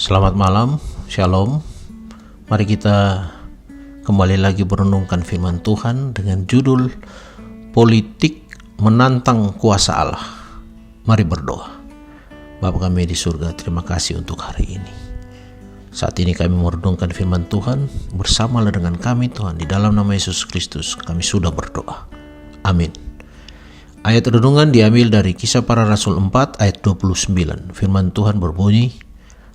Selamat malam, Shalom. Mari kita kembali lagi merenungkan firman Tuhan dengan judul Politik Menantang Kuasa Allah. Mari berdoa. Bapa kami di surga, terima kasih untuk hari ini. Saat ini kami merenungkan firman Tuhan, bersamalah dengan kami Tuhan, di dalam nama Yesus Kristus kami sudah berdoa. Amin. Ayat renungan diambil dari Kisah Para Rasul 4 ayat 29. Firman Tuhan berbunyi,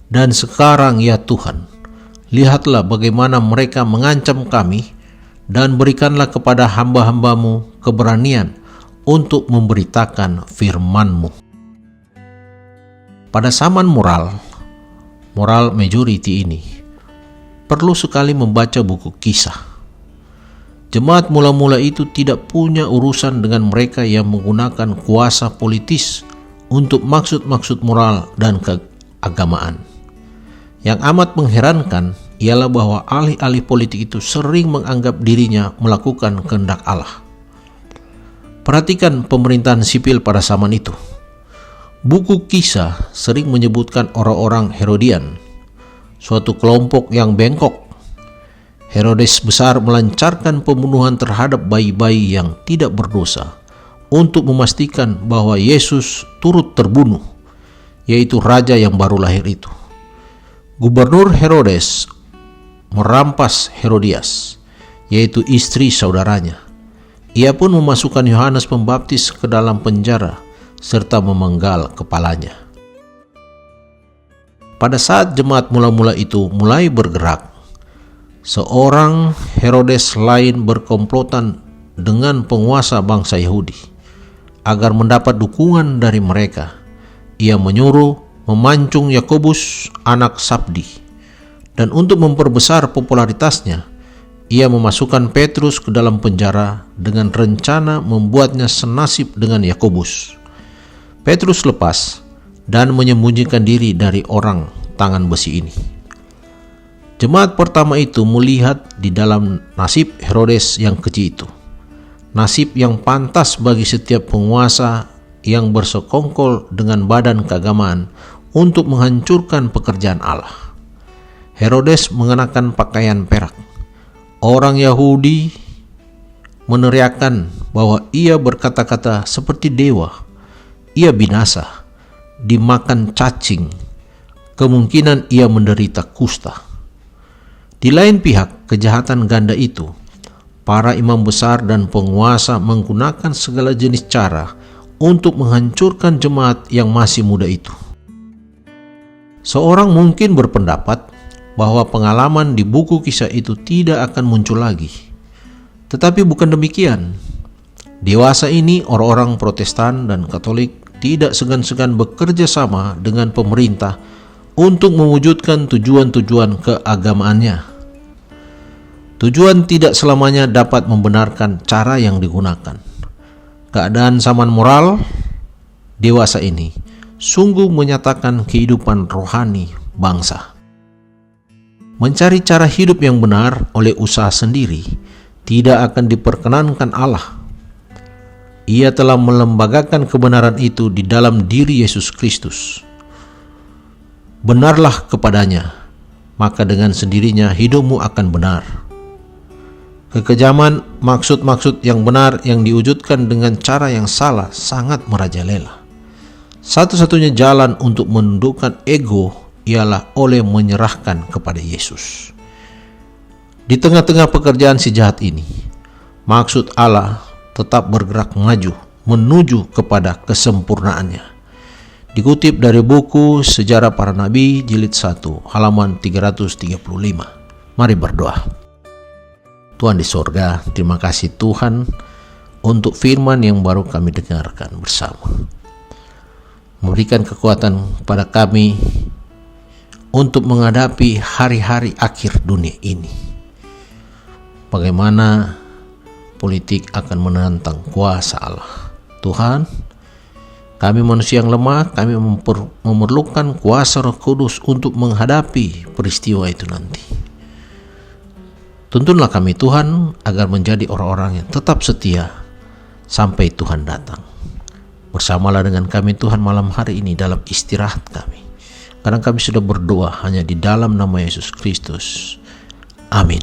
"Dan sekarang ya Tuhan, lihatlah bagaimana mereka mengancam kami, dan berikanlah kepada hamba-hambamu keberanian untuk memberitakan firman-Mu." Pada zaman moral majority ini, perlu sekali membaca buku Kisah. Jemaat mula-mula itu tidak punya urusan dengan mereka yang menggunakan kuasa politis untuk maksud-maksud moral dan keagamaan. Yang amat mengherankan ialah bahwa ahli-ahli politik itu sering menganggap dirinya melakukan kehendak Allah. Perhatikan pemerintahan sipil pada zaman itu. Buku Kisah sering menyebutkan orang-orang Herodian, suatu kelompok yang bengkok. Herodes besar melancarkan pembunuhan terhadap bayi-bayi yang tidak berdosa untuk memastikan bahwa Yesus turut terbunuh, yaitu raja yang baru lahir itu. Gubernur Herodes merampas Herodias, yaitu istri saudaranya. Ia pun memasukkan Yohanes Pembaptis ke dalam penjara serta memenggal kepalanya. Pada saat jemaat mula-mula itu mulai bergerak, seorang Herodes lain berkomplotan dengan penguasa bangsa Yahudi agar mendapat dukungan dari mereka. Ia menyuruh memancung Yakobus, anak Sabdi, dan untuk memperbesar popularitasnya, ia memasukkan Petrus ke dalam penjara dengan rencana membuatnya senasib dengan Yakobus. Petrus lepas dan menyembunyikan diri dari orang tangan besi ini. Jemaat pertama itu melihat di dalam nasib Herodes yang keji itu, nasib yang pantas bagi setiap penguasa yang bersekongkol dengan badan keagamaan untuk menghancurkan pekerjaan Allah. Herodes mengenakan pakaian perak. Orang Yahudi meneriakkan bahwa ia berkata-kata seperti dewa. Ia binasa, dimakan cacing. Kemungkinan ia menderita kusta. Di lain pihak, kejahatan ganda itu, para imam besar dan penguasa menggunakan segala jenis cara untuk menghancurkan jemaat yang masih muda itu. Seorang mungkin berpendapat bahwa pengalaman di buku Kisah itu tidak akan muncul lagi. Tetapi bukan demikian. Dewasa ini orang-orang Protestan dan Katolik tidak segan-segan bekerja sama dengan pemerintah untuk mewujudkan tujuan-tujuan keagamaannya. Tujuan tidak selamanya dapat membenarkan cara yang digunakan. Keadaan zaman moral dewasa ini sungguh menyatakan kehidupan rohani bangsa. Mencari cara hidup yang benar oleh usaha sendiri tidak akan diperkenankan Allah. Ia telah melembagakan kebenaran itu di dalam diri Yesus Kristus. Benarlah kepadanya, maka dengan sendirinya hidupmu akan benar. Kekejaman maksud-maksud yang benar yang diwujudkan dengan cara yang salah sangat merajalela. Satu-satunya jalan untuk menundukkan ego ialah oleh menyerahkan kepada Yesus. Di tengah-tengah pekerjaan si jahat ini, maksud Allah tetap bergerak maju menuju kepada kesempurnaannya. Dikutip dari buku Sejarah Para Nabi jilid 1 halaman 335. Mari berdoa. Tuhan di sorga, terima kasih Tuhan untuk firman yang baru kami dengarkan bersama. Memberikan kekuatan pada kami untuk menghadapi hari-hari akhir dunia ini. Bagaimana politik akan menantang kuasa Allah. Tuhan, kami manusia yang lemah, kami memerlukan kuasa Roh Kudus untuk menghadapi peristiwa itu nanti. Tuntunlah kami Tuhan agar menjadi orang-orang yang tetap setia sampai Tuhan datang. Bersamalah dengan kami Tuhan malam hari ini dalam istirahat kami. Kadang kami sudah berdoa hanya di dalam nama Yesus Kristus. Amin.